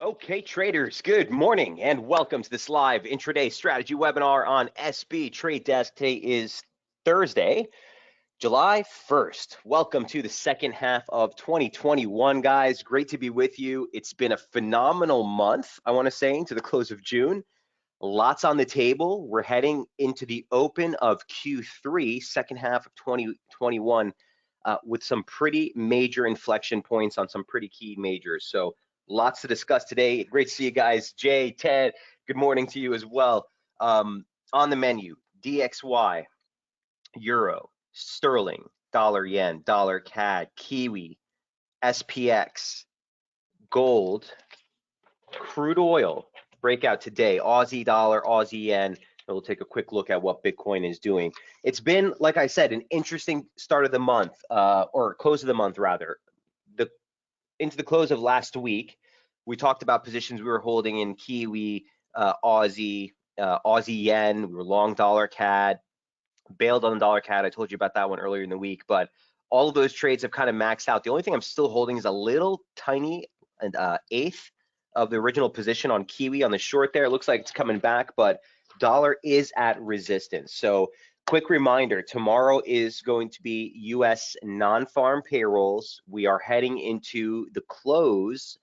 Okay, traders, good morning and welcome to this live intraday strategy webinar on SB Trade Desk. Today is Thursday, July 1st. Welcome to the second half of 2021, guys. Great to be with you. It's been a phenomenal month, I want to say, into the close of June. Lots on the table. We're heading into the open of Q3, second half of 2021, with some pretty major inflection points on some pretty key majors. So lots to discuss today. Great to see you guys. Jay, Ted, good morning to you as well. On the menu, DXY, Euro, Sterling, Dollar Yen, Dollar CAD, Kiwi, SPX, Gold, crude oil, breakout today, Aussie dollar, Aussie yen. We'll take a quick look at what Bitcoin is doing. It's been, like I said, an interesting start of the month, or close of the month rather. Into the close of last week, we talked about positions we were holding in Kiwi, Aussie, Aussie yen. We were long dollar CAD, bailed on the dollar CAD. I told you about that one earlier in the week, but all of those trades have kind of maxed out. The only thing I'm still holding is a little tiny eighth of the original position on Kiwi on the short there. It looks like it's coming back, but dollar is at resistance. So quick reminder, tomorrow is going to be US non-farm payrolls. We are heading into the close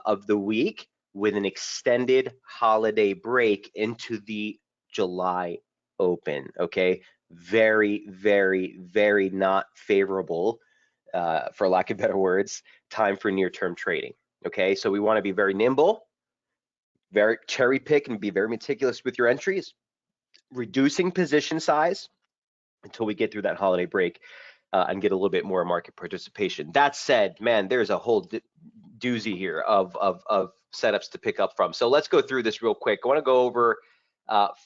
of the week with an extended holiday break into the July open. Okay, very, very, very not favorable, for lack of better words, time for near-term trading. Okay, so we want to be very nimble, very cherry pick, and be very meticulous with your entries, reducing position size until we get through that holiday break and get a little bit more market participation. That said, man, there's a whole doozy here of setups to pick up from. So let's go through this real quick. I want to go over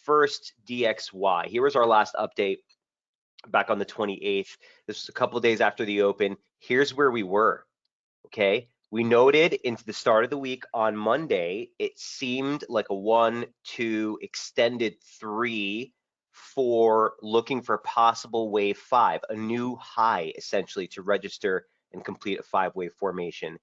first DXY. Here was our last update back on the 28th. This was a couple of days after the open. Here's where we were. Okay, we noted into the start of the week on Monday, it seemed like a 1, 2, extended 3, 4, looking for possible wave 5, a new high essentially to register and complete a 5-wave formation.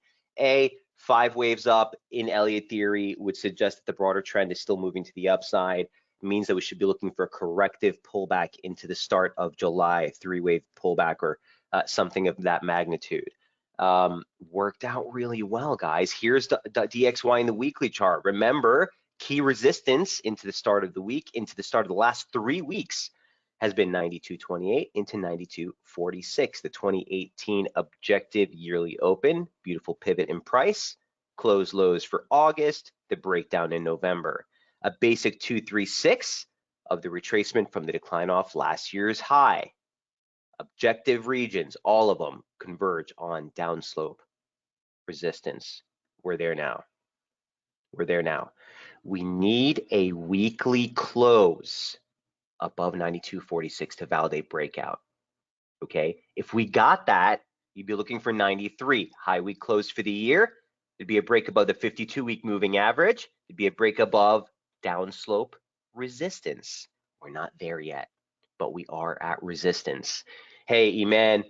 5 waves up in Elliott theory would suggest that the broader trend is still moving to the upside. It means that we should be looking for a corrective pullback into the start of July, 3-wave pullback or something of that magnitude. Worked out really well, guys. Here's the DXY in the weekly chart. Remember, key resistance into the start of the week, into the start of the last 3 weeks, has been 92.28 into 92.46. The 2018 objective yearly open, beautiful pivot in price, close lows for August, the breakdown in November. A basic 236 of the retracement from the decline off last year's high. Objective regions, all of them converge on downslope resistance. We're there now. We're there now. We need a weekly close above 92.46 to validate breakout. Okay, if we got that, you'd be looking for 93. High week close for the year. It'd be a break above the 52-week moving average. It'd be a break above downslope resistance. We're not there yet, but we are at resistance. Hey, Eman,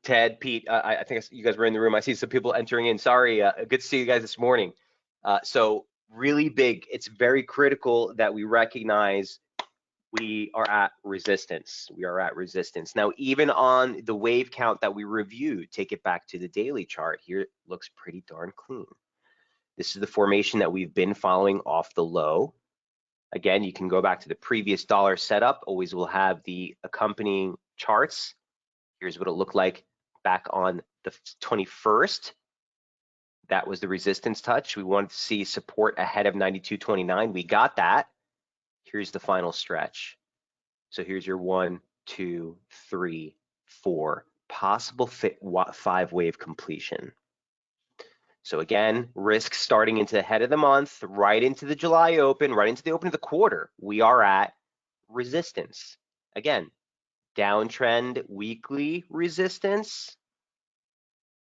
Ted, Pete, I think you guys were in the room. I see some people entering in. Sorry, good to see you guys this morning. So really big, it's very critical that we recognize we are at resistance. We are at resistance. Now, even on the wave count that we reviewed, take it back to the daily chart. Here it looks pretty darn clean. This is the formation that we've been following off the low. Again, you can go back to the previous dollar setup. Always will have the accompanying charts. Here's what it looked like back on the 21st. That was the resistance touch. We wanted to see support ahead of 92.29. We got that. Here's the final stretch. So here's your 1, 2, 3, 4 possible 5-wave completion. So again, risk starting into the head of the month, right into the July open, right into the open of the quarter. We are at resistance. Again, downtrend weekly resistance,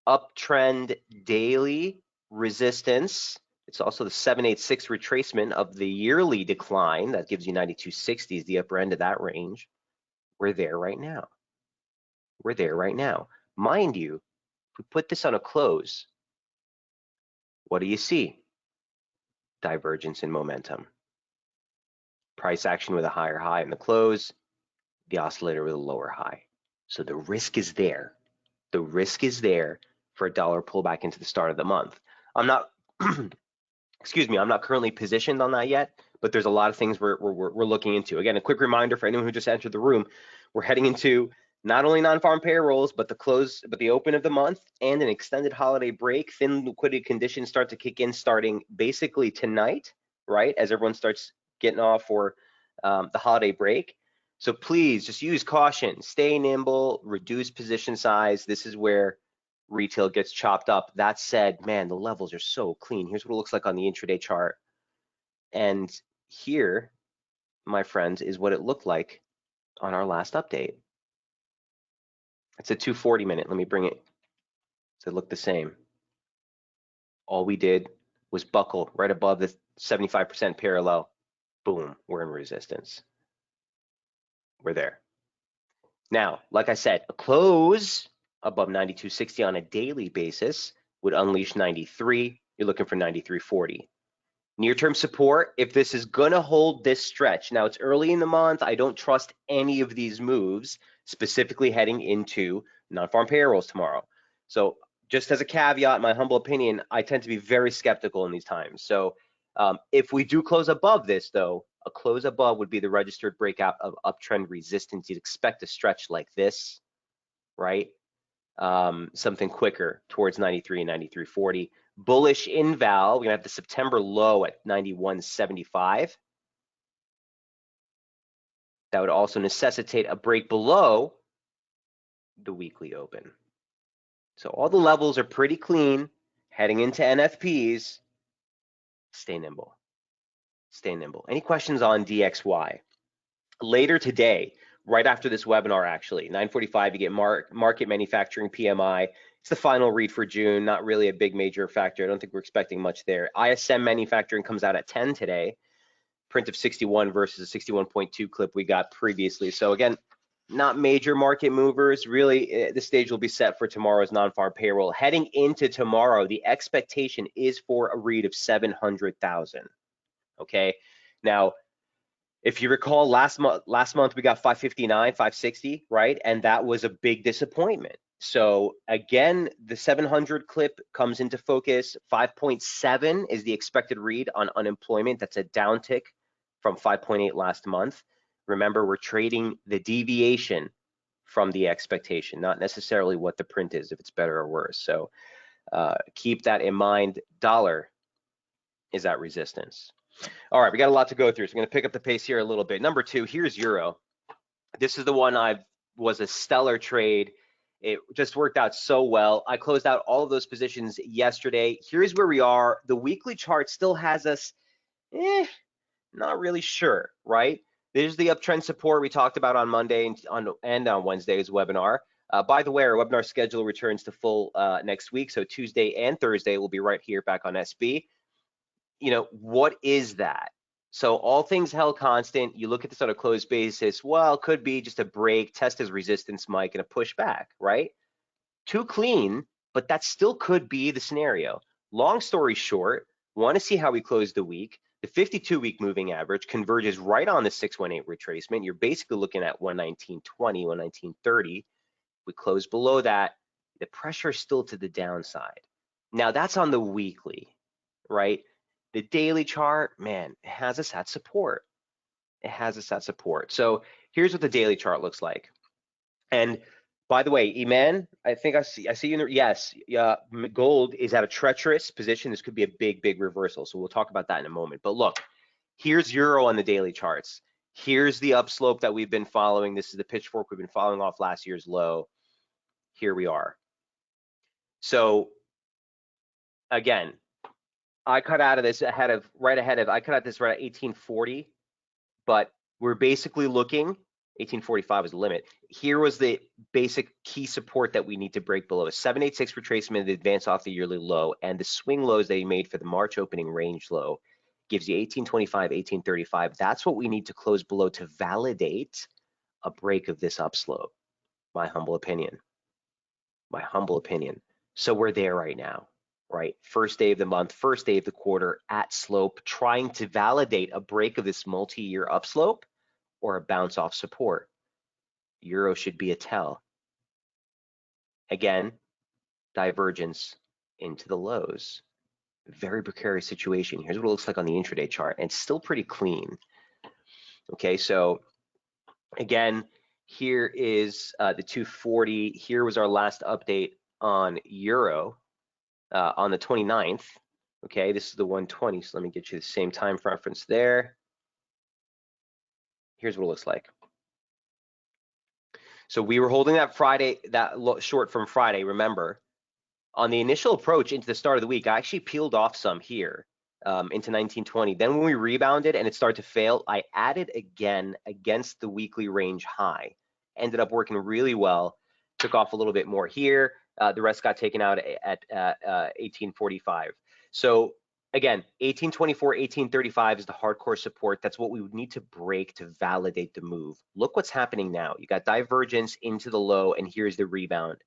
uptrend daily resistance. It's also the 786 retracement of the yearly decline. That gives you 92.60 is the upper end of that range. We're there right now. We're there right now. Mind you, if we put this on a close, What do you see? Divergence in momentum. Price action with a higher high in the close, the oscillator with a lower high. So the risk is there. The risk is there for a dollar pullback into the start of the month. I'm not, excuse me, I'm not currently positioned on that yet, but there's a lot of things we're looking into. Again, a quick reminder for anyone who just entered the room, we're heading into not only non-farm payrolls, but the open of the month and an extended holiday break. Thin liquidity conditions start to kick in starting basically tonight, right? As everyone starts getting off for the holiday break. So please just use caution, stay nimble, reduce position size. This is where retail gets chopped up. That said, man, the levels are so clean. Here's what it looks like on the intraday chart. And here, my friends, is what it looked like on our last update. It's a 240 minute. Let me bring it to look the same. All we did was buckle right above the 75% parallel. Boom, we're in resistance. We're there. Now, like I said, a close above 92.60 on a daily basis would unleash 93. You're looking for 93.40. Near-term support, if this is going to hold this stretch. Now, it's early in the month. I don't trust any of these moves, specifically heading into non-farm payrolls tomorrow. So just as a caveat, my humble opinion, I tend to be very skeptical in these times. So if we do close above this, though, a close above would be the registered breakout of uptrend resistance. You'd expect a stretch like this, right? Something quicker towards 93 and 93.40. Bullish inval, we're gonna have the September low at 91.75. That would also necessitate a break below the weekly open. So all the levels are pretty clean heading into NFPs. Stay nimble. Stay nimble. Any questions on DXY? Later today, right after this webinar, actually, 9:45, you get market manufacturing PMI. It's the final read for June, not really a big major factor. I don't think we're expecting much there. ISM manufacturing comes out at 10 today, print of 61 versus a 61.2 clip we got previously. So again, not major market movers. Really, the stage will be set for tomorrow's non-farm payroll. Heading into tomorrow, the expectation is for a read of 700,000. Okay, now, if you recall, last month we got 559, 560, right? And that was a big disappointment. So again, the 700 clip comes into focus. 5.7 is the expected read on unemployment. That's a downtick from 5.8 last month. Remember, we're trading the deviation from the expectation, not necessarily what the print is, if it's better or worse. So keep that in mind. Dollar is at resistance. All right, we got a lot to go through, so I'm going to pick up the pace here a little bit. Number two, here's Euro. This is the one was a stellar trade. It just worked out so well. I closed out all of those positions yesterday. Here's where we are. The weekly chart still has us, not really sure, right? There's the uptrend support we talked about on Monday and on Wednesday's webinar. By the way, our webinar schedule returns to full next week, so Tuesday and Thursday will be right here back on SB. You know, what is that? So all things held constant, you look at this on a closed basis, well, it could be just a break, test as resistance, Mike, and a pushback, right? Too clean, but that still could be the scenario. Long story short, want to see how we close the week. The 52-week moving average converges right on the 618 retracement. You're basically looking at 119.20, 119.30. We close below that. The pressure is still to the downside. Now that's on the weekly, right? The daily chart, man, it has us at support. It has us at support. So here's what the daily chart looks like. And by the way, Eman, I think I see you in the, yes, gold is at a treacherous position. This could be a big reversal. So we'll talk about that in a moment. But look, here's Euro on the daily charts. Here's the upslope that we've been following. This is the pitchfork we've been following off last year's low. Here we are. So again, I cut out of this I cut out this right at 1840, but we're basically looking, 1845 is the limit. Here was the basic key support that we need to break below. A 786 retracement of the advance off the yearly low, and the swing lows that he made for the March opening range low gives you 1825, 1835. That's what we need to close below to validate a break of this upslope, my humble opinion. My humble opinion. So we're there right now. right? First day of the month, first day of the quarter at slope, trying to validate a break of this multi-year upslope or a bounce off support. Euro should be a tell. Again, divergence into the lows. Very precarious situation. Here's what it looks like on the intraday chart, and it's still pretty clean. Okay, so again, here is the 240. Here was our last update on Euro on the 29th. Okay, this is the 120, so let me get you the same time reference there. Here's what it looks like. So we were holding that Friday, that short from Friday, remember. On the initial approach into the start of the week, I actually peeled off some here into 1920. Then when we rebounded and it started to fail, I added again against the weekly range high. Ended up working really well. Took off a little bit more here. The rest got taken out at 1845. So again, 1824, 1835 is the hardcore support. That's what we would need to break to validate the move. Look what's happening now. You got divergence into the low, and here's the rebound.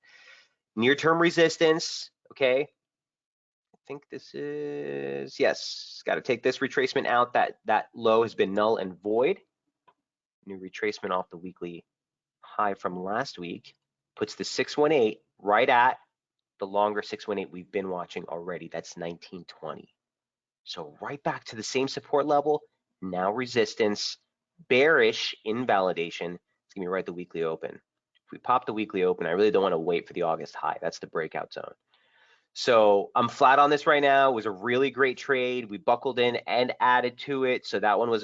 Near-term resistance, okay. I think this is, yes, got to take this retracement out. That low has been null and void. New retracement off the weekly high from last week puts the 618 right at the longer 618 we've been watching already. That's 1920. So right back to the same support level, now resistance, bearish invalidation. It's gonna be right at the weekly open. If we pop the weekly open, I really don't want to wait for the August high. That's the breakout zone. So I'm flat on this right now. It was a really great trade. We buckled in and added to it. So that one was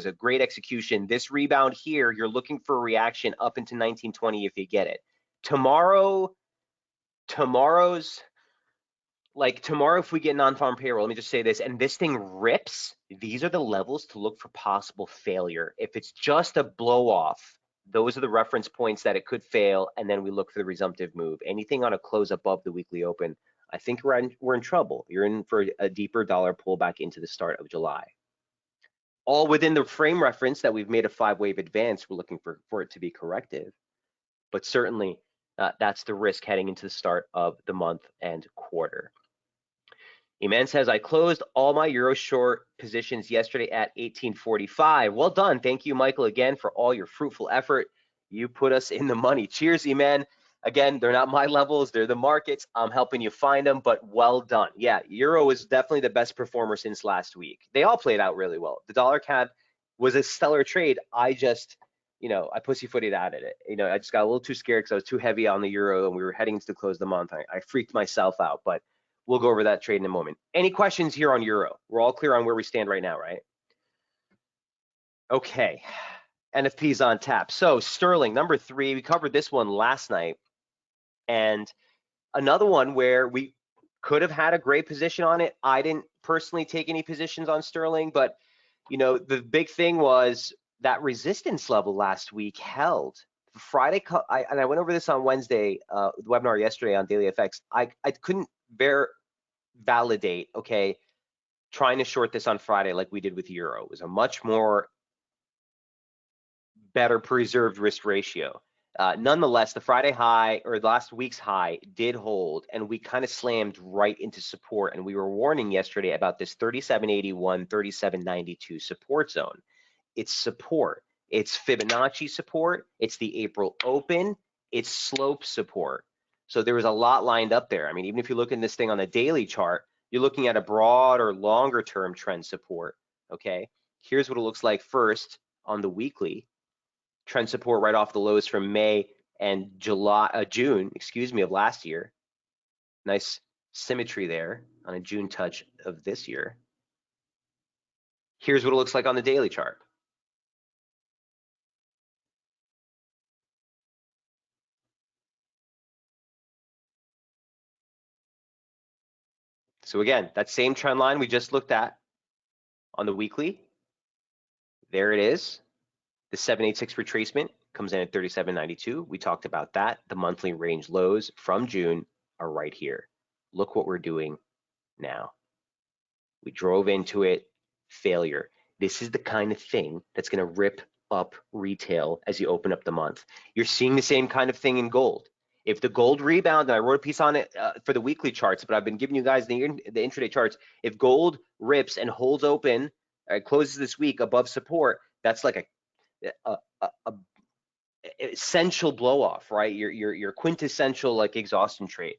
a great execution. This rebound here, you're looking for a reaction up into 1920 if you get it. Tomorrow, if we get non-farm payroll, let me just say this, and this thing rips, these are the levels to look for possible failure. If it's just a blow off, those are the reference points that it could fail, and then we look for the resumptive move. Anything on a close above the weekly open, I think we're in trouble. You're in for a deeper dollar pullback into the start of July. All within the frame reference that we've made a 5-wave advance. We're looking for it to be corrective, but certainly that's the risk heading into the start of the month and quarter. Eman says, I closed all my Euro short positions yesterday at 1845. Well done. Thank you, Michael, again, for all your fruitful effort. You put us in the money. Cheers, Eman. Again, they're not my levels. They're the markets. I'm helping you find them, but well done. Yeah, Euro is definitely the best performer since last week. They all played out really well. The dollar CAD was a stellar trade. I just, I pussyfooted out at it. I just got a little too scared because I was too heavy on the Euro and we were heading into the close of the month. I freaked myself out, but we'll go over that trade in a moment. Any questions here on Euro? We're all clear on where we stand right now, right? Okay, NFP's on tap. So Sterling, number 3, we covered this one last night. And another one where we could have had a great position on it. I didn't personally take any positions on Sterling, but the big thing was that resistance level last week held. Friday, and I went over this on Wednesday, the webinar yesterday on Daily FX. I couldn't validate, okay, trying to short this on Friday like we did with Euro. It was a much more better preserved risk ratio. Nonetheless, the Friday high or last week's high did hold, and we kind of slammed right into support. And we were warning yesterday about this 3781, 3792 support zone. It's support. It's Fibonacci support. It's the April open. It's slope support. So there was a lot lined up there. I mean, even if you look at this thing on the daily chart, you're looking at a broad or longer term trend support. Okay, here's what it looks like first on the weekly. Trend support right off the lows from May and June, of last year. Nice symmetry there on a June touch of this year. Here's what it looks like on the daily chart. So again, that same trend line we just looked at on the weekly, there it is. The 786 retracement comes in at 3792. We talked about that. The monthly range lows from June are right here. Look what we're doing now. We drove into it, failure. This is the kind of thing that's going to rip up retail as you open up the month. You're seeing the same kind of thing in gold. If the gold rebound, and I wrote a piece on it for the weekly charts, but I've been giving you guys the intraday charts. If gold rips and holds open, closes this week above support, that's like a essential blow off, right? Your quintessential like exhaustion trade.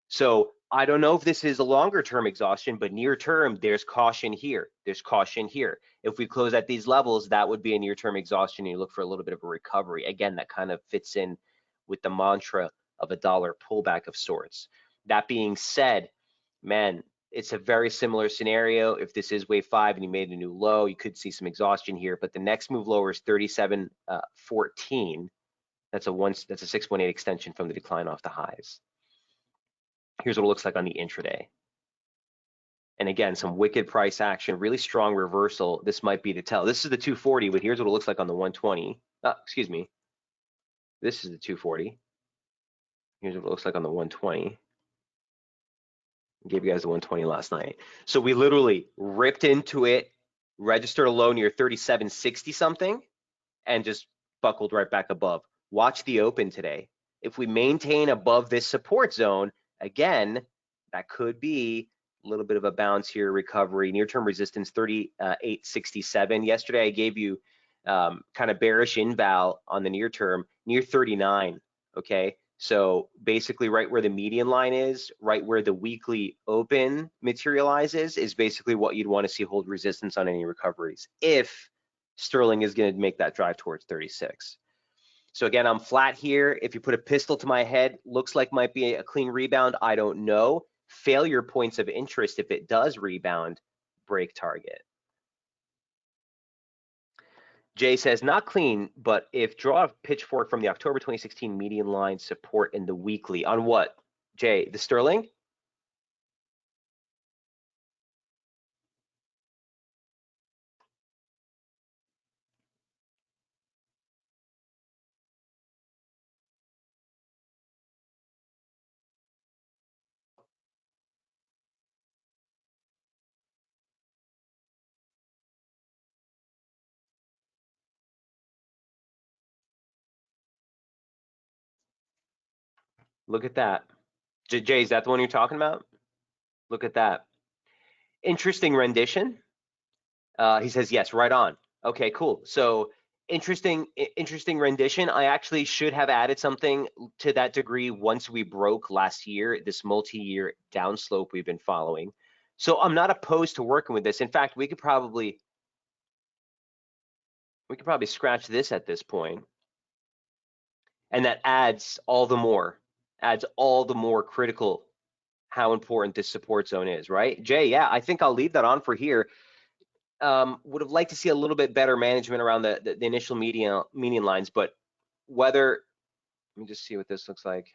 So I don't know if this is a longer term exhaustion, but near term, there's caution here. There's caution here. If we close at these levels, that would be a near term exhaustion. You look for a little bit of a recovery. Again, that kind of fits in with the mantra of a dollar pullback of sorts. That being said, man, it's a very similar scenario. If this is wave 5 and you made a new low, you could see some exhaustion here, but the next move lower is 37.14. That's a 6.8 extension from the decline off the highs. Here's what it looks like on the intraday. And again, some wicked price action, really strong reversal. This might be to tell. This is the 240, but here's what it looks like on the 120. Excuse me. This is the 240. Here's what it looks like on the 120. I gave you guys the 120 last night. So we literally ripped into it, registered a low near 37.60 something, and just buckled right back above. Watch the open today. If we maintain above this support zone, again, that could be a little bit of a bounce here, recovery. Near-term resistance 38.67. Yesterday I gave you kind of bearish inval on the near term, near 39. Okay, so basically right where the median line is, right where the weekly open materializes, is basically what you'd want to see hold resistance on any recoveries if sterling is going to make that drive towards 36. So again, I'm flat here. If you put a pistol to my head, looks like might be a clean rebound. I don't know. Failure points of interest if it does rebound, break target. Jay says, not clean, but if draw a pitchfork from the October 2016 median line support in the weekly. On what, Jay? The sterling? Look at that. Jay, is that the one you're talking about? Look at that. Interesting rendition. He says, yes, right on. Okay, cool. So interesting rendition. I actually should have added something to that degree once we broke last year, this multi-year downslope we've been following. So I'm not opposed to working with this. In fact, we could probably scratch this at this point. And that adds all the more critical how important this support zone is, right? Jay, yeah, I think I'll leave that on for here. Would have liked to see a little bit better management around the initial median lines, but whether, let me just see what this looks like.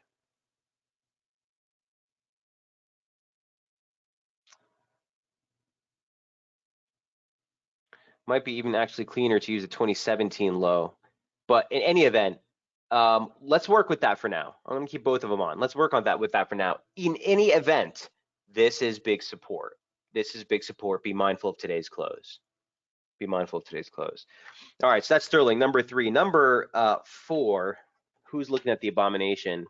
Might be even actually cleaner to use a 2017 low, but in any event, let's work with that for now. I'm gonna keep both of them on. Let's work on that with that for now. In any event, this is big support. This is big support. Be mindful of today's close. Be mindful of today's close. All right, so that's sterling. Number 3. Number 4, who's looking at the abomination?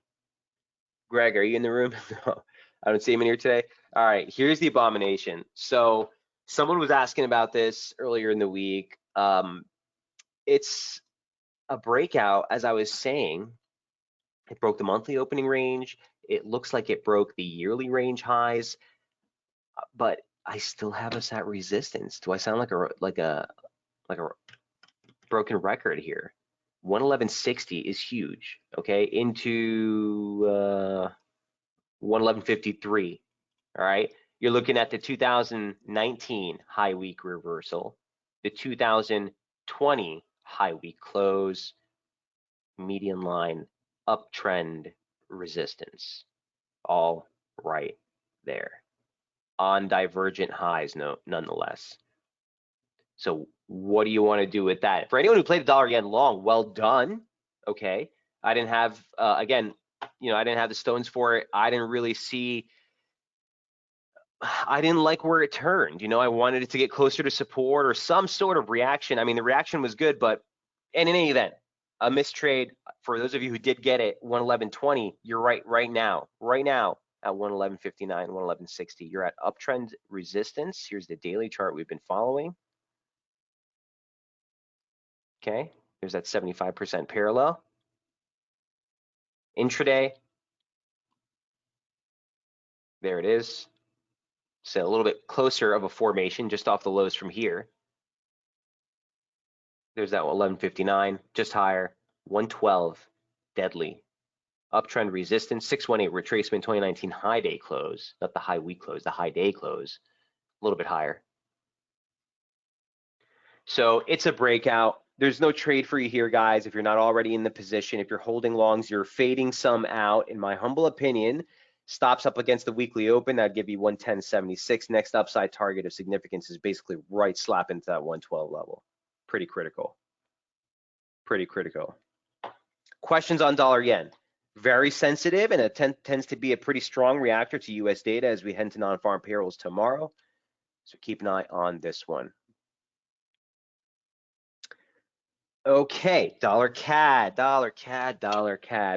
Greg, are you in the room? No, I don't see him in here today. All right, here's the abomination. So someone was asking about this earlier in the week. It's a breakout, as I was saying. It broke the monthly opening range. It looks like it broke the yearly range highs, but I still have us at resistance. Do I sound like a broken record here? 111.60 is huge. Okay, into 111.53. All right, you're looking at the 2019 high week reversal, the 2020 high week close, median line uptrend resistance, all right there on divergent highs, nonetheless. So what do you want to do with that? For anyone who played the dollar yen long, well done. Okay, I didn't have again, I didn't have the stones for it. I didn't really see. I didn't like where it turned. I wanted it to get closer to support or some sort of reaction. I mean, the reaction was good, but in any event, a mistrade for those of you who did get it, 111.20. You're right now at 111.59, 111.60. You're at uptrend resistance. Here's the daily chart we've been following. Okay, there's that 75% parallel. Intraday, there it is. So a little bit closer of a formation just off the lows from here. There's that 11.59, just higher, 112, deadly. Uptrend resistance, 618 retracement, 2019 high day close, not the high week close, the high day close, a little bit higher. So it's a breakout. There's no trade for you here, guys. If you're not already in the position, if you're holding longs, you're fading some out. In my humble opinion, stops up against the weekly open, that'd give you 110.76. Next upside target of significance is basically right slap into that 112 level. Pretty critical. Pretty critical. Questions on dollar yen. Very sensitive, and it tends to be a pretty strong reactor to US data as we head into non-farm payrolls tomorrow. So keep an eye on this one. Okay, dollar CAD.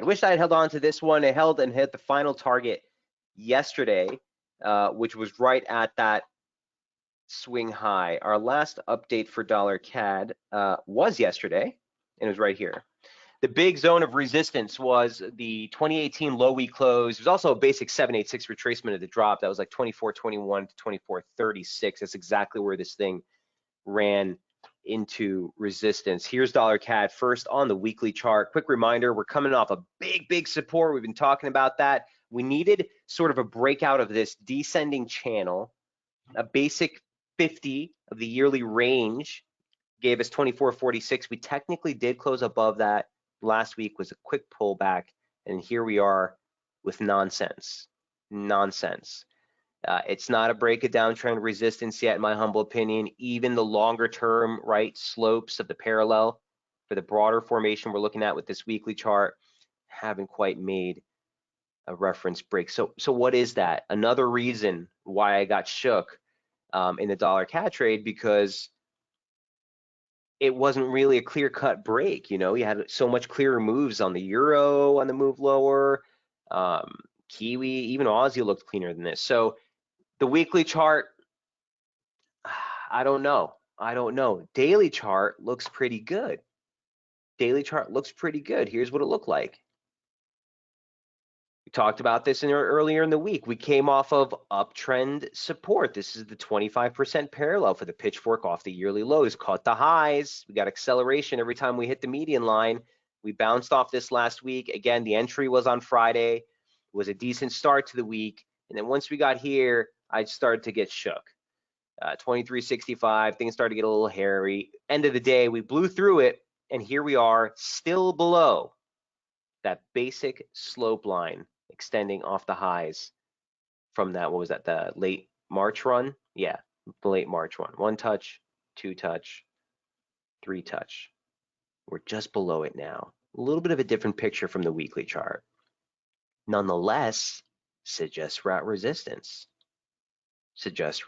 Wish I had held on to this one. It held and hit the final target yesterday, which was right at that swing high. Our last update for dollar CAD was yesterday, and it was right here. The big zone of resistance was the 2018 low week close. It was also a basic 786 retracement of the drop. That was like 24.21 to 24.36. That's exactly where this thing ran into resistance. Here's dollar CAD first on the weekly chart. Quick reminder, we're coming off a big support. We've been talking about that. We needed sort of a breakout of this descending channel. A basic 50 of the yearly range gave us 24.46. We technically did close above that. Last week was a quick pullback, and here we are with nonsense. It's not a break of downtrend resistance yet, in my humble opinion. Even the longer term right slopes of the parallel for the broader formation we're looking at with this weekly chart haven't quite made a reference break. So what is that? Another reason why I got shook in the dollar CAD trade, because it wasn't really a clear-cut break. You know, you had so much clearer moves on the euro on the move lower. Kiwi, even Aussie looked cleaner than this. So the weekly chart, I don't know. Daily chart looks pretty good. Here's what it looked like. We talked about this earlier in the week. We came off of uptrend support. This is the 25% parallel for the pitchfork off the yearly lows. Caught the highs. We got acceleration every time we hit the median line. We bounced off this last week. Again, the entry was on Friday. It was a decent start to the week. And then once we got here, I started to get shook. 23.65, things started to get a little hairy. End of the day, we blew through it, and here we are, still below that basic slope line extending off the highs from that, what was that, the late March run? Yeah, the late March run. 1 touch, 2 touch, 3 touch. We're just below it now. A little bit of a different picture from the weekly chart. Nonetheless, suggests route resistance. So here's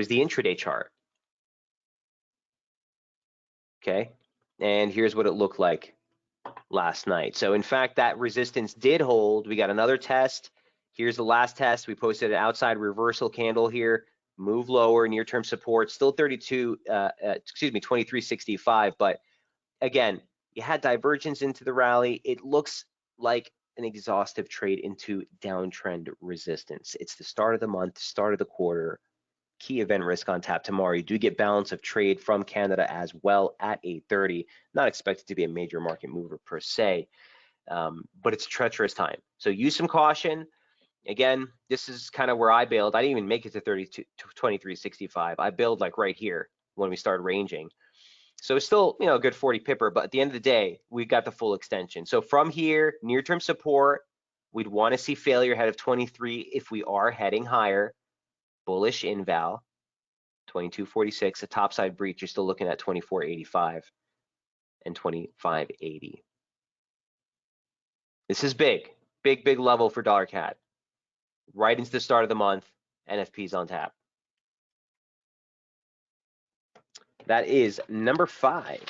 the intraday chart. Okay, and here's what it looked like last night. So in fact, that resistance did hold. We got another test. Here's the last test. We posted an outside reversal candle here, move lower, near-term support, still 23.65. But again, you had divergence into the rally. It looks like an exhaustive trade into downtrend resistance. It's the start of the month, start of the quarter. Key event risk on tap tomorrow. You do get balance of trade from Canada as well at 8:30. Not expected to be a major market mover per se, but it's a treacherous time. So use some caution. Again, this is kind of where I bailed. I didn't even make it to 23.65. I bailed like right here when we started ranging. So it's still, you know, a good 40 pipper, but at the end of the day, we got the full extension. So from here, near-term support, we'd want to see failure ahead of 23 if we are heading higher. Bullish inval, 22.46. A topside breach, you're still looking at 24.85 and 25.80. This is big level for dollar CAD. Right into the start of the month, NFP's on tap. That is number 5.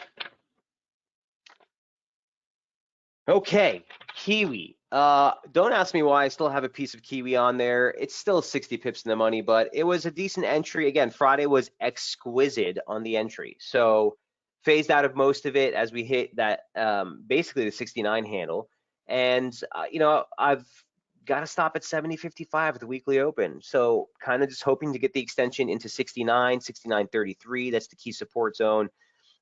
Okay, Kiwi. Don't ask me why I still have a piece of Kiwi on there. It's still 60 pips in the money, but it was a decent entry. Again, Friday was exquisite on the entry. So phased out of most of it as we hit that basically the 69 handle. And I've got to stop at 70.55 at the weekly open. So kind of just hoping to get the extension into 69, 69.33. That's the key support zone.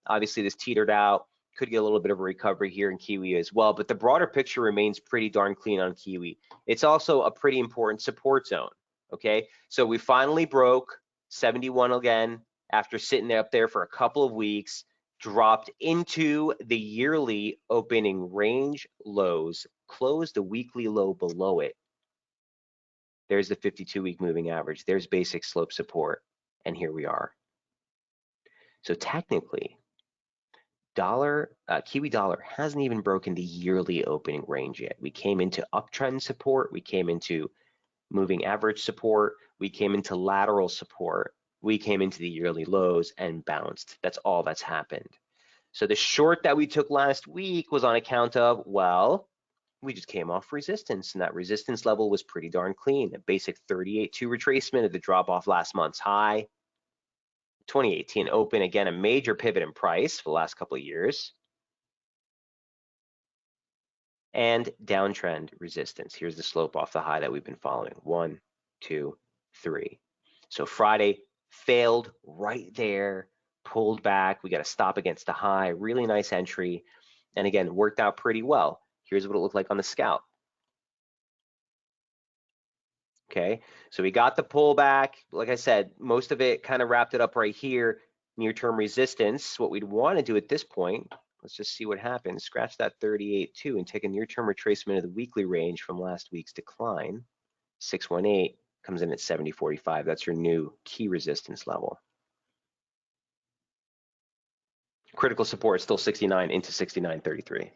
Obviously, this teetered out. Could get a little bit of a recovery here in Kiwi as well, but the broader picture remains pretty darn clean on Kiwi. It's also a pretty important support zone, okay? So we finally broke 71 again after sitting up there for a couple of weeks, dropped into the yearly opening range lows, closed the weekly low below it. There's the 52-week moving average. There's basic slope support, and here we are. So technically, Kiwi dollar hasn't even broken the yearly opening range yet. We came into uptrend support, we came into moving average support, we came into lateral support, we came into the yearly lows and bounced. That's all that's happened. So the short that we took last week was on account of, well, we just came off resistance, and that resistance level was pretty darn clean. A basic 38.2 retracement of the drop off last month's high. 2018 open, again, a major pivot in price for the last couple of years. And downtrend resistance. Here's the slope off the high that we've been following. 1, 2, 3. So Friday failed right there, pulled back. We got to stop against the high. Really nice entry. And again, worked out pretty well. Here's what it looked like on the scalp. Okay, so we got the pullback. Like I said, most of it kind of wrapped it up right here. Near-term resistance. What we'd want to do at this point, let's just see what happens. Scratch that 38.2 and take a near-term retracement of the weekly range from last week's decline. 618 comes in at 70.45. That's your new key resistance level. Critical support is still 69 into 69.33.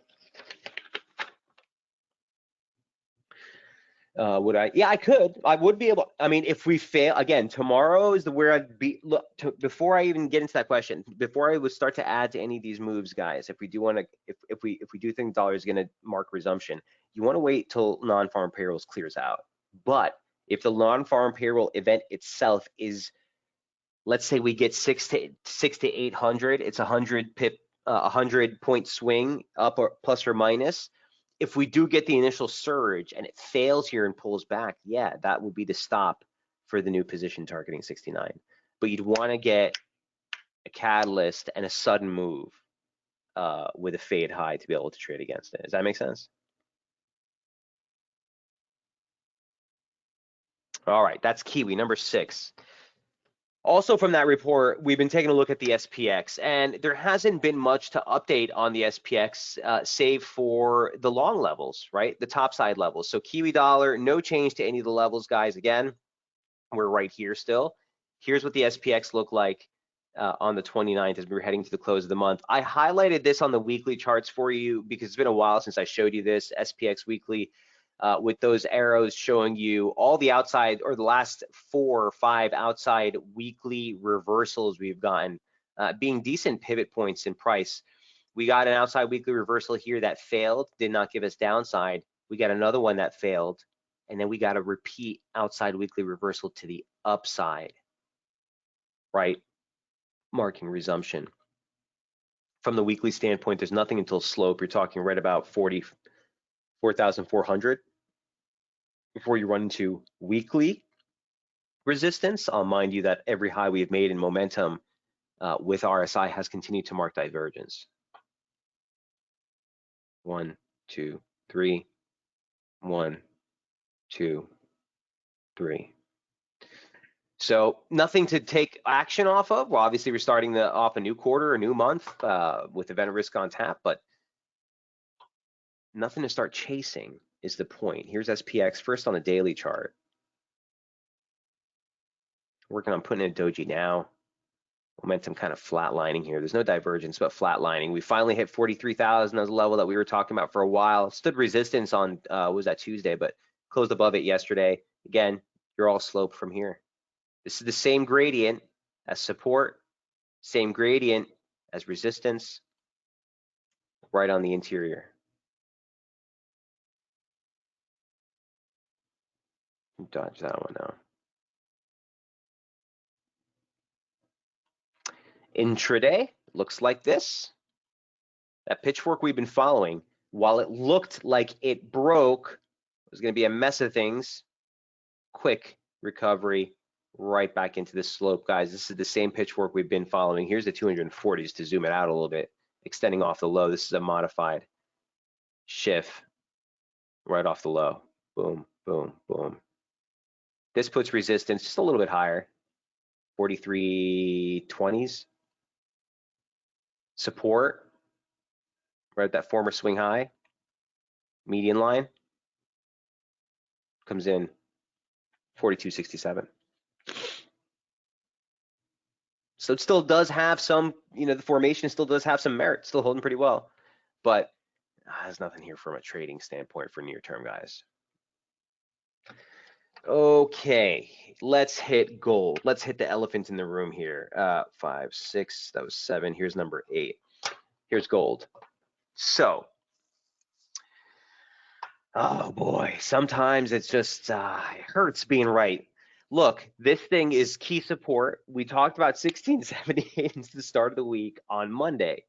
Would I? Yeah, I could. I would be able. I mean, if we fail again, tomorrow is where I'd be. Look, before I even get into that question, before I would start to add to any of these moves, guys, if we do want to, if we do think the dollar is going to mark resumption, you want to wait till non-farm payrolls clears out. But if the non-farm payroll event itself is, let's say we get 600 to 800, it's 100 point swing up or plus or minus. If we do get the initial surge and it fails here and pulls back, yeah, that would be the stop for the new position targeting 69. But you'd want to get a catalyst and a sudden move with a fade high to be able to trade against it. Does that make sense? All right, that's Kiwi, number 6. Also from that report, we've been taking a look at the SPX, and there hasn't been much to update on the SPX, save for the long levels, right? The top side levels. So Kiwi dollar, no change to any of the levels, guys. Again, we're right here still. Here's what the SPX looked like on the 29th as we were heading to the close of the month. I highlighted this on the weekly charts for you because it's been a while since I showed you this SPX weekly. With those arrows showing you all the outside or the last 4 or 5 outside weekly reversals we've gotten, being decent pivot points in price. We got an outside weekly reversal here that failed, did not give us downside. We got another one that failed, and then we got a repeat outside weekly reversal to the upside, right? Marking resumption. From the weekly standpoint, there's nothing until slope. You're talking right about 44,400. Before you run into weekly resistance. I'll mind you that every high we have made in momentum with RSI has continued to mark divergence. 1, 2, 3, 1, 2, 3. So nothing to take action off of. Well, obviously we're starting off a new quarter, a new month with event risk on tap, but nothing to start chasing is the point. Here's SPX first on the daily chart. Working on putting in a doji now. Momentum kind of flatlining here. There's no divergence, but flatlining. We finally hit 43,000 as a level that we were talking about for a while. Stood resistance on, what was that, Tuesday, but closed above it yesterday. Again, you're all slope from here. This is the same gradient as support, same gradient as resistance, right on the interior. Dodge that one now. Intraday looks like this. That pitchfork we've been following, while it looked like it broke, it was going to be a mess of things. Quick recovery, right back into this slope, guys. This is the same pitchfork we've been following. Here's the 240s to zoom it out a little bit, extending off the low. This is a modified shift right off the low. Boom, boom, boom. This puts resistance just a little bit higher, 43.20s. Support, right at that former swing high. Median line comes in 42.67. So it still does have some, the formation still does have some merit, still holding pretty well, but there's nothing here from a trading standpoint for near term, guys. Okay, let's hit gold. Let's hit the elephant in the room here. 5, 6, that was 7. Here's number 8. Here's gold. So, oh boy, sometimes it's just, it hurts being right. Look, this thing is key support. We talked about 1678 since the start of the week on Monday.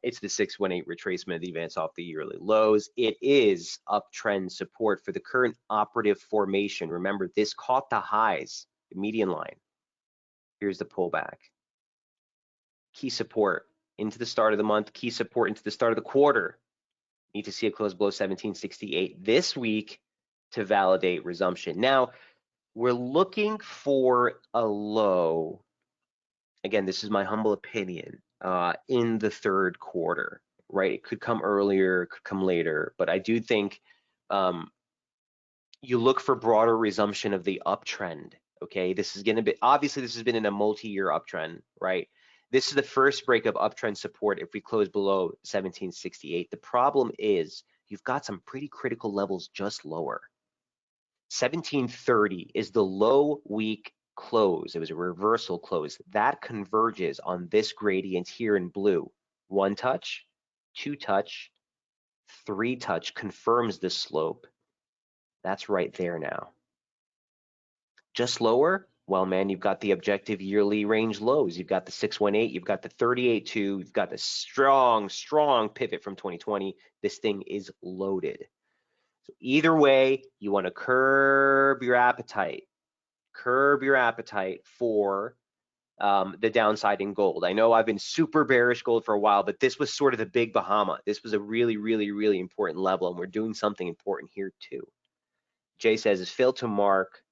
It's the 618 retracement of the advance off the yearly lows. It is uptrend support for the current operative formation. Remember, this caught the highs, the median line. Here's the pullback. Key support into the start of the month, key support into the start of the quarter. Need to see a close below 1768 this week to validate resumption. Now, we're looking for a low. Again, this is my humble opinion, in the third quarter, right? It could come earlier, it could come later, but I do think you look for broader resumption of the uptrend, okay? This is going to be, obviously this has been in a multi-year uptrend, right? This is the first break of uptrend support if we close below 1768. The problem is you've got some pretty critical levels just lower. 1730 is the low week close. It was a reversal close. That converges on this gradient here in blue. 1 touch, 2 touch, 3 touch confirms this slope. That's right there now. Just lower, well, man, you've got the objective yearly range lows. You've got the 618, you've got the 38.2, you've got the strong, strong pivot from 2020. This thing is loaded. So either way, you want to curb your appetite for the downside in gold. I know I've been super bearish gold for a while, but this was sort of the big Bahama. This was a really, really, really important level, and we're doing something important here too. Jay says, is failed to mark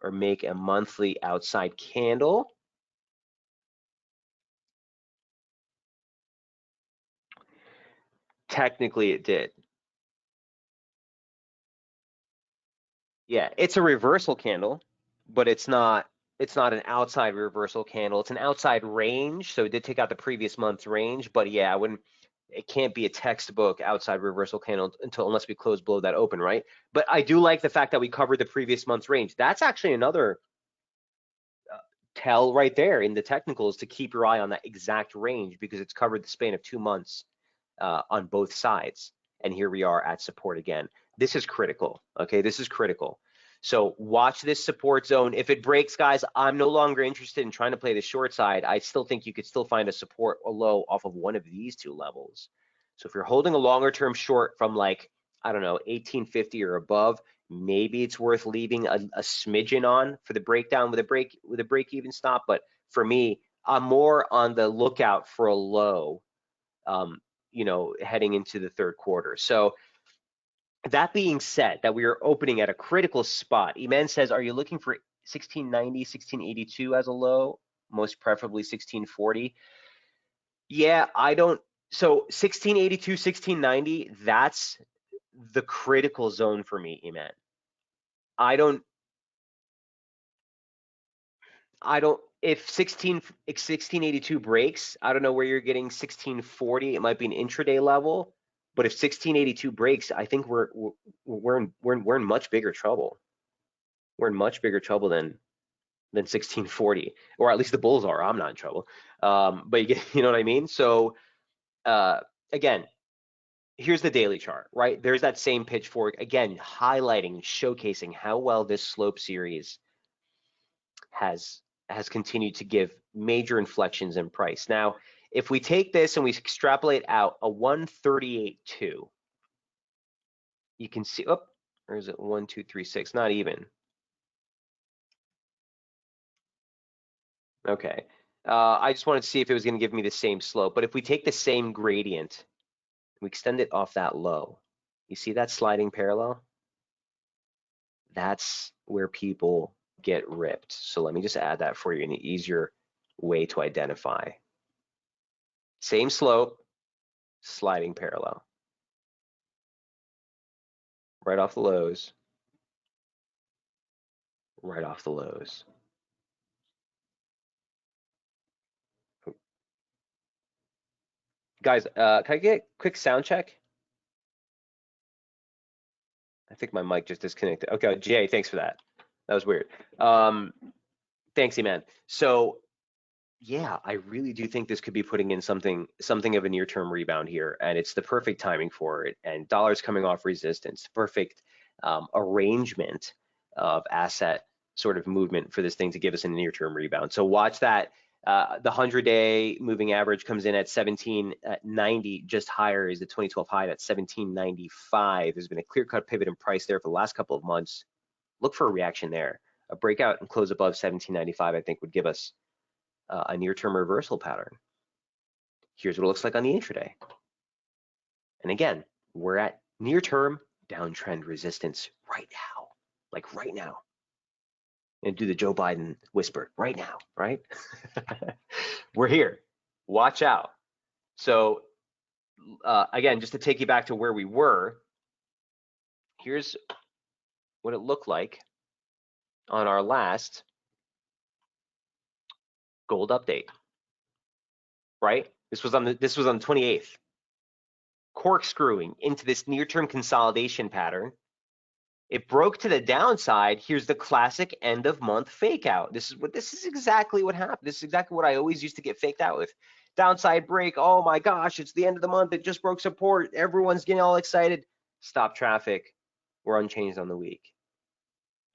or make a monthly outside candle. Technically it did. Yeah, it's a reversal candle, but it's not an outside reversal candle. It's an outside range, so it did take out the previous month's range, but yeah, it can't be a textbook outside reversal candle unless we close below that open, right? But I do like the fact that we covered the previous month's range. That's actually another tell right there in the technicals to keep your eye on that exact range because it's covered the span of 2 months on both sides. And here we are at support again. This is critical, okay? This is critical. So watch this support zone. If it breaks, guys, I'm no longer interested in trying to play the short side. I still think you could still find a support or low off of one of these two levels. So if you're holding a longer term short from like, I don't know, 1850 or above, maybe it's worth leaving a smidgen on for the breakdown with a break even stop. But for me, I'm more on the lookout for a low, heading into the third quarter. So that being said, that we are opening at a critical spot. Iman says, are you looking for 1690, 1682 as a low? Most preferably 1640. Yeah, I don't. So 1682, 1690, that's the critical zone for me, Iman. I don't, if 1682 breaks, I don't know where you're getting 1640. It might be an intraday level, but if 1682 breaks, I think we're in much bigger trouble. We're in much bigger trouble than 1640, or at least the bulls are. I'm not in trouble. But you know what I mean? So again, here's the daily chart, right? There's that same pitchfork, again, highlighting, showcasing how well this slope series has continued to give major inflections in price. Now, if we take this and we extrapolate out a 138.2, you can see, oh, or is it 1236? Not even. Okay. I just wanted to see if it was going to give me the same slope. But if we take the same gradient, we extend it off that low, you see that sliding parallel? That's where people get ripped. So let me just add that for you in an easier way to identify. Same slope, sliding parallel. Right off the lows. Right off the lows. Guys, can I get a quick sound check? I think my mic just disconnected. Okay, Jay, thanks for that. That was weird. Thanks, man. So yeah, I really do think this could be putting in something of a near-term rebound here, and it's the perfect timing for it. And dollars coming off resistance, perfect arrangement of asset sort of movement for this thing to give us a near-term rebound. So watch that. The 100-day moving average comes in at 1790, just higher is the 2012 high at 1795. There's been a clear-cut pivot in price there for the last couple of months. Look for a reaction there. A breakout and close above 1795, I think, would give us a near-term reversal pattern. Here's what it looks like on the intraday. And again, we're at near-term downtrend resistance right now, like right now. And do the Joe Biden whisper right now, right? We're here. Watch out. So again, just to take you back to where we were, here's what it looked like on our last gold update, right? This was on the 28th. Corkscrewing into this near-term consolidation pattern. It broke to the downside. Here's the classic end of month fake out. This is exactly what happened. This is exactly what I always used to get faked out with. Downside break. Oh my gosh, it's the end of the month. It just broke support. Everyone's getting all excited. Stop traffic. We're unchanged on the week.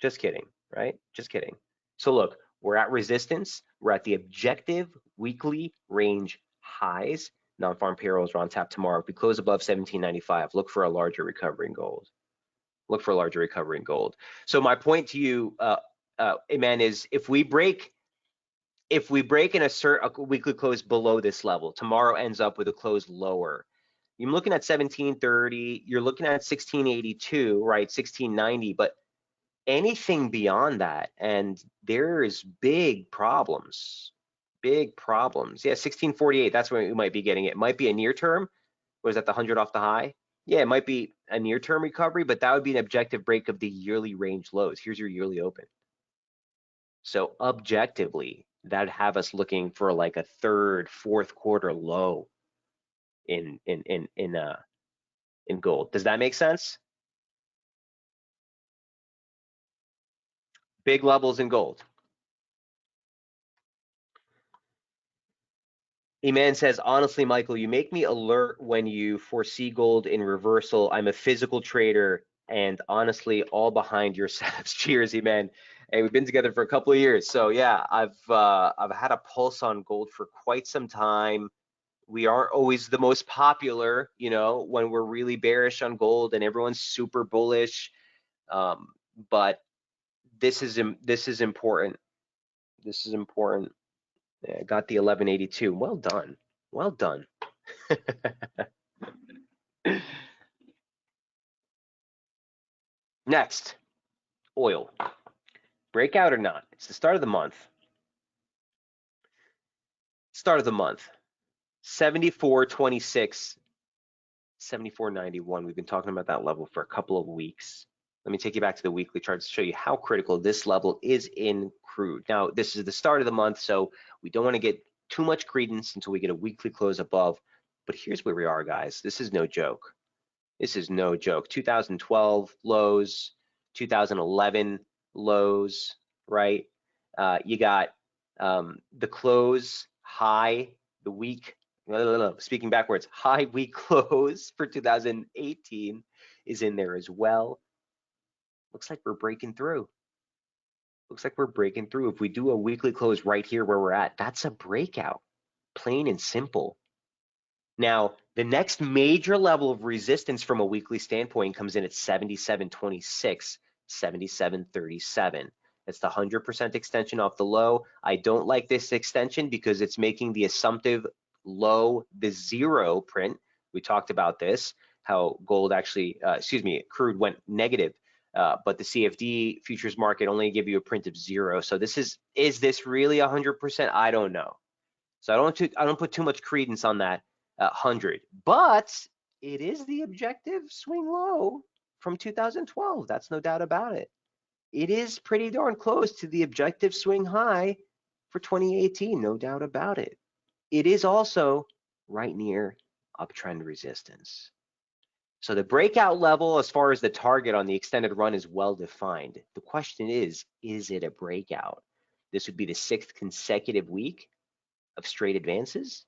Just kidding, right? Just kidding. So look, we're at resistance. We're at the objective weekly range highs. Non-farm payrolls are on tap tomorrow. If we close above 1795, look for a larger recovery in gold. Look for a larger recovery in gold. So my point to you, Iman, is if we break and assert a weekly close below this level, tomorrow ends up with a close lower. You're looking at 1730. You're looking at 1682, right? 1690, but anything beyond that, and there's big problems. Big problems. Yeah, 1648. That's where we might be getting it. It might be a near term. Was that the 100 off the high? Yeah, it might be a near-term recovery, but that would be an objective break of the yearly range lows. Here's your yearly open. So objectively, that'd have us looking for like a third, fourth quarter low in gold. Does that make sense? Big levels in gold. Eman says, honestly, Michael, you make me alert when you foresee gold in reversal. I'm a physical trader, and honestly, all behind your setups. Cheers, Eman. Hey, we've been together for a couple of years, so yeah, I've had a pulse on gold for quite some time. We aren't always the most popular, you know, when we're really bearish on gold and everyone's super bullish. But this is important. This is important. Yeah, got the 1182. Well done. Well done. Next, oil. Breakout or not? It's the start of the month. Start of the month. 74.26, 74.91. We've been talking about that level for a couple of weeks. Let me take you back to the weekly charts to show you how critical this level is in crude. Now, this is the start of the month, so we don't want to get too much credence until we get a weekly close above. But here's where we are, guys. This is no joke. This is no joke. 2012 lows, 2011 lows, right? You got the close high the week speaking backwards, high week close for 2018 is in there as well. Looks like we're breaking through. Looks like we're breaking through. If we do a weekly close right here where we're at, that's a breakout, plain and simple. Now, the next major level of resistance from a weekly standpoint comes in at 77.26, 77.37. That's the 100% extension off the low. I don't like this extension because it's making the assumptive low the zero print. We talked about this, how gold actually, crude went negative. But the CFD futures market only give you a print of zero. So this is this really 100%? I don't know. So I don't put too much credence on that 100, but it is the objective swing low from 2012. That's no doubt about it. It is pretty darn close to the objective swing high for 2018, no doubt about it. It is also right near uptrend resistance. So the breakout level as far as the target on the extended run is well defined. The question is it a breakout? This would be the 6th consecutive week of straight advances.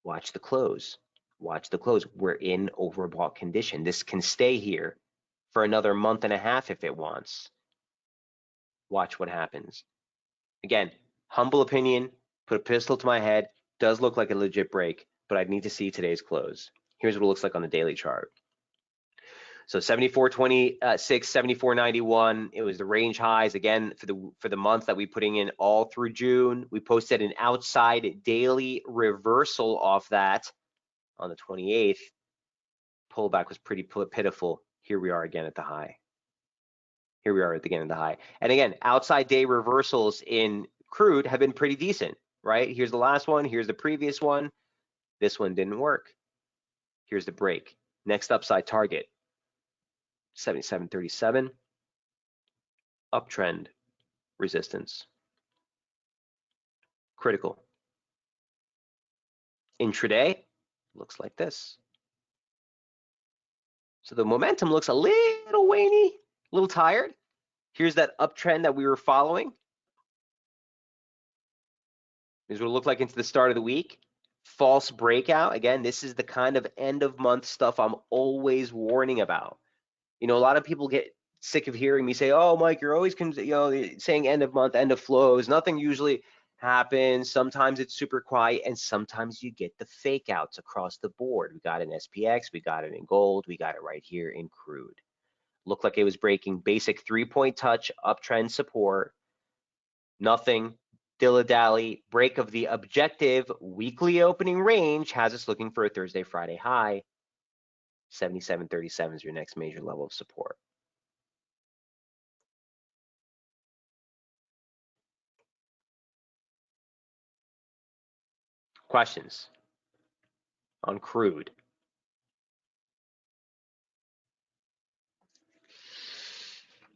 Watch the close. Watch the close. We're in overbought condition. This can stay here for another month and a half if it wants. Watch what happens. Again, humble opinion, put a pistol to my head, does look like a legit break, but I'd need to see today's close. Here's what it looks like on the daily chart. So 74.26, 74.91. It was the range highs again for the month that we putting in all through June. We posted an outside daily reversal off that on the 28th. Pullback was pretty pitiful. Here we are again at the high. Here we are again at the high. And again, outside day reversals in crude have been pretty decent, right? Here's the last one. Here's the previous one. This one didn't work. Here's the break. Next upside target, 77.37. Uptrend resistance. Critical. Intraday looks like this. So the momentum looks a little waney, a little tired. Here's that uptrend that we were following. Here's what it looked like into the start of the week. False breakout. Again, this is the kind of end of month stuff I'm always warning about. You know, a lot of people get sick of hearing me say, "Oh, Mike, you're always saying end of month, end of flows. Nothing usually happens. Sometimes it's super quiet, and sometimes you get the fake outs across the board. We got it in SPX, we got it in gold, we got it right here in crude. Looked like it was breaking basic 3-point touch, uptrend support. Nothing. Dilly-dally, break of the objective weekly opening range has us looking for a Thursday, Friday high. 77.37 is your next major level of support. Questions on crude?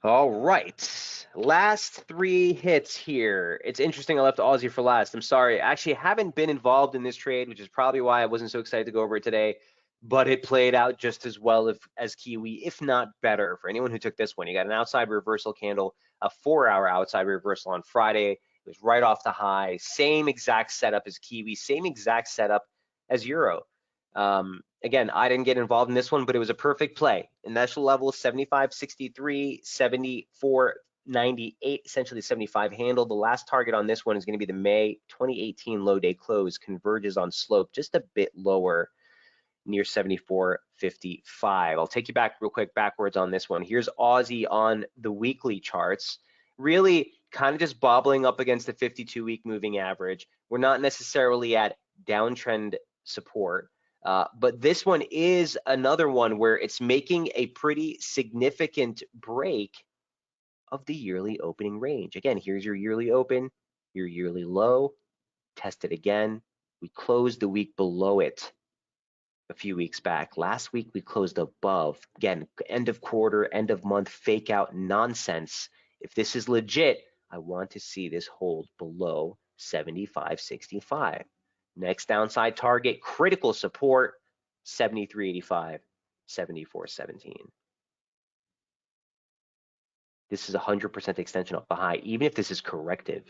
All right, last 3 hits here. It's interesting I left Aussie for last. I'm sorry. Actually, I haven't been involved in this trade, which is probably why I wasn't so excited to go over it today. But it played out just as well as Kiwi, if not better. For anyone who took this one, you got an outside reversal candle, a 4-hour outside reversal on Friday. It was right off the high. Same exact setup as Kiwi, same exact setup as Euro. Again, I didn't get involved in this one, but it was a perfect play. Initial level 75.63, 74.98, essentially 75 handle. The last target on this one is going to be the May 2018 low day close. Converges on slope just a bit lower, near 74.55. I'll take you back real quick backwards on this one. Here's Aussie on the weekly charts. Really kind of just bobbling up against the 52-week moving average. We're not necessarily at downtrend support. But this one is another one where it's making a pretty significant break of the yearly opening range. Again, here's your yearly open, your yearly low, test it again. We closed the week below it a few weeks back. Last week, we closed above. Again, end of quarter, end of month, fake out nonsense. If this is legit, I want to see this hold below 75.65. Next downside target, critical support, 73.85, 74.17. This is 100% extension off the high. Even if this is corrective,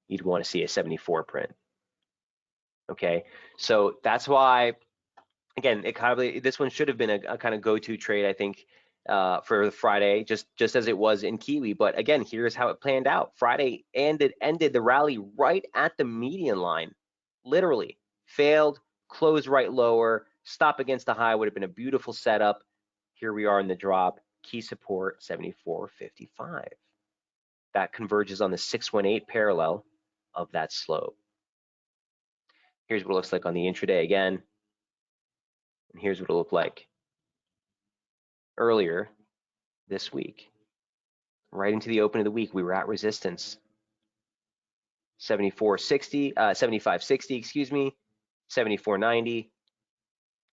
you'd want to see a 74 print. Okay, so that's why, again, this one should have been a kind of go-to trade, I think, for the Friday, just as it was in Kiwi. But again, here's how it planned out. Friday ended the rally right at the median line, literally failed, closed right lower, stop against the high would have been a beautiful setup. Here we are in the drop. Key support 74.55. That converges on the 618 parallel of that slope. Here's what it looks like on the intraday again, and here's what it looked like earlier this week. Right into the open of the week, we were at resistance. 74.60, 75.60, excuse me, 74.90.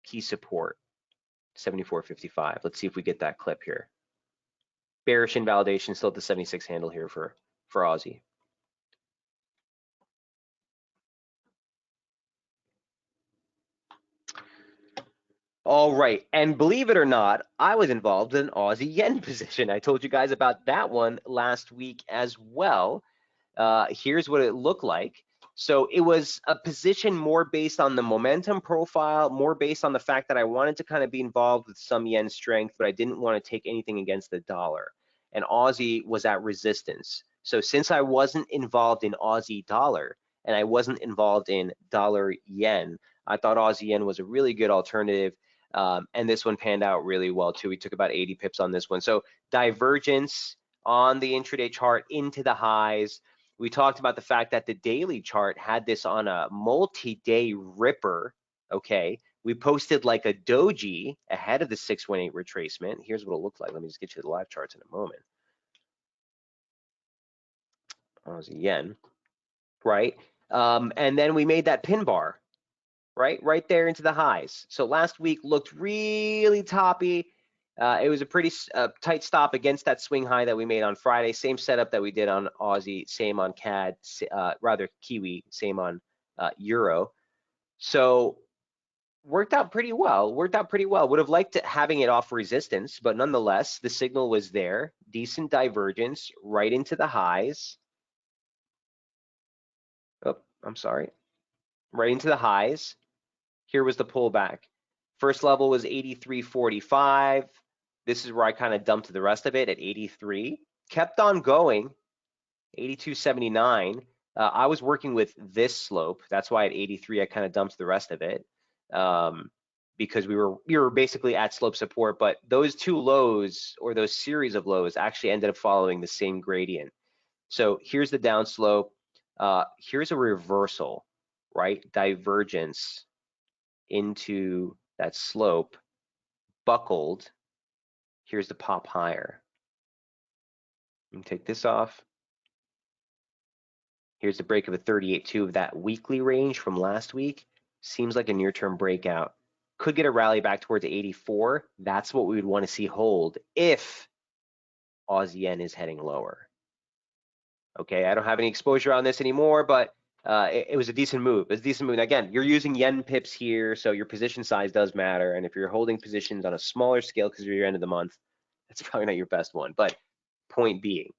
Key support, 74.55. Let's see if we get that clip here. Bearish invalidation, still at the 76 handle here for Aussie. All right, and believe it or not, I was involved in an Aussie yen position. I told you guys about that one last week as well. Here's what it looked like. So it was a position more based on the momentum profile, more based on the fact that I wanted to kind of be involved with some yen strength, but I didn't want to take anything against the dollar. And Aussie was at resistance. So since I wasn't involved in Aussie dollar and I wasn't involved in dollar yen, I thought Aussie yen was a really good alternative. And this one panned out really well too. We took about 80 pips on this one. So divergence on the intraday chart into the highs. We talked about the fact that the daily chart had this on a multi-day ripper, okay? We posted like a doji ahead of the 618 retracement. Here's what it looked like. Let me just get you the live charts in a moment. Aussie yen, right? And then we made that pin bar, right there into the highs. So last week looked really toppy. It was a pretty tight stop against that swing high that we made on Friday. Same setup that we did on Aussie, same on CAD, rather Kiwi, same on Euro. So worked out pretty well. Would have liked having it off resistance, but nonetheless, the signal was there. Decent divergence right into the highs. Oh, I'm sorry. Right into the highs. Here was the pullback. First level was 83.45. This is where I kind of dumped the rest of it at 83. Kept on going, 82.79. I was working with this slope. That's why at 83 I kind of dumped the rest of it, because we were basically at slope support. But those two lows, or those series of lows, actually ended up following the same gradient. So here's the downslope. Here's a reversal, right? Divergence into that slope, buckled. Here's the pop higher. Let me take this off. Here's the break of a 38.2 of that weekly range from last week. Seems like a near-term breakout. Could get a rally back towards 84. That's what we would want to see hold if Aussie yen is heading lower. Okay, I don't have any exposure on this anymore, but it was a decent move. It was a decent move. And again, you're using yen pips here, so your position size does matter. And if you're holding positions on a smaller scale because you're your end of the month, that's probably not your best one. But point being,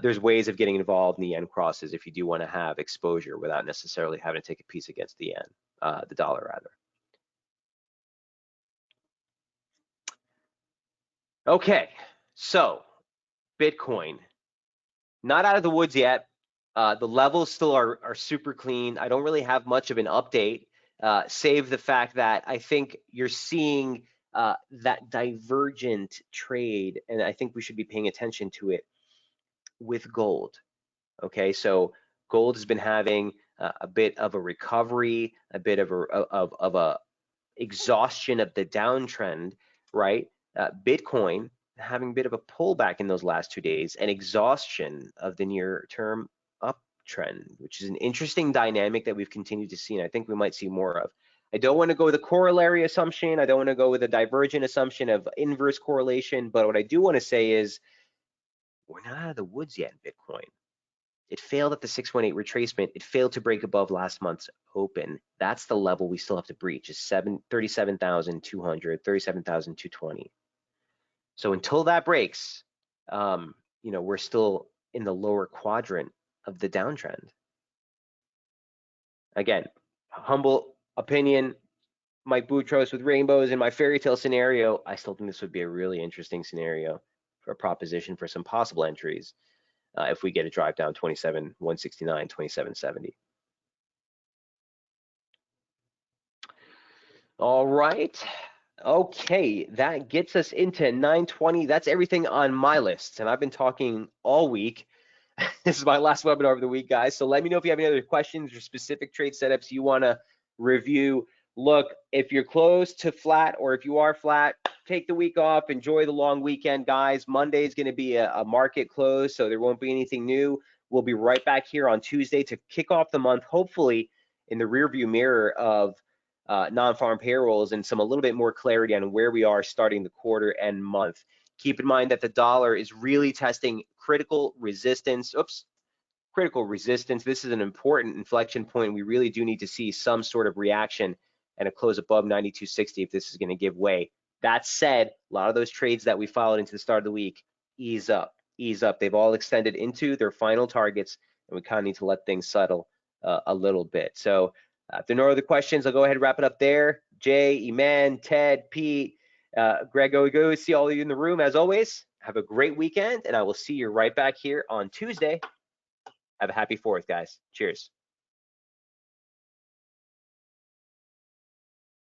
there's ways of getting involved in the yen crosses if you do want to have exposure without necessarily having to take a piece against the yen, the dollar rather. Okay, so Bitcoin, not out of the woods yet. The levels still are super clean. I don't really have much of an update, save the fact that I think you're seeing that divergent trade, and I think we should be paying attention to it with gold. Okay, so gold has been having a bit of a recovery, a bit of a exhaustion of the downtrend, right? Bitcoin having a bit of a pullback in those last 2 days, and exhaustion of the near-term uptrend, which is an interesting dynamic that we've continued to see, and I think we might see more of. I don't want to go with a corollary assumption. I don't want to go with a divergent assumption of inverse correlation, but what I do want to say is we're not out of the woods yet in Bitcoin. It failed at the 618 retracement. It failed to break above last month's open. That's the level we still have to breach, is 37,200, 37,220. So until that breaks, we're still in the lower quadrant of the downtrend. Again, humble opinion, Mike Boutros with rainbows in my fairy tale scenario, I still think this would be a really interesting scenario for a proposition for some possible entries if we get a drive down 27, 169, 2770. All right. Okay, that gets us into 920. That's everything on my list. And I've been talking all week. This is my last webinar of the week, guys. So let me know if you have any other questions or specific trade setups you want to review. Look, if you're close to flat or if you are flat, take the week off. Enjoy the long weekend, guys. Monday is going to be a market close, so there won't be anything new. We'll be right back here on Tuesday to kick off the month, hopefully in the rearview mirror of non-farm payrolls and some a little bit more clarity on where we are starting the quarter and month. Keep in mind that the dollar is really testing critical resistance. Critical resistance. This is an important inflection point. We really do need to see some sort of reaction and a close above 92.60 if this is going to give way. That said, a lot of those trades that we followed into the start of the week, ease up, ease up. They've all extended into their final targets, and we kind of need to let things settle a little bit. So if there are no other questions, I'll go ahead and wrap it up there. Jay, Eman, Ted, Pete, Greg, go see all of you in the room as always. Have a great weekend, and I will see you right back here on Tuesday. Have a happy 4th, guys. Cheers.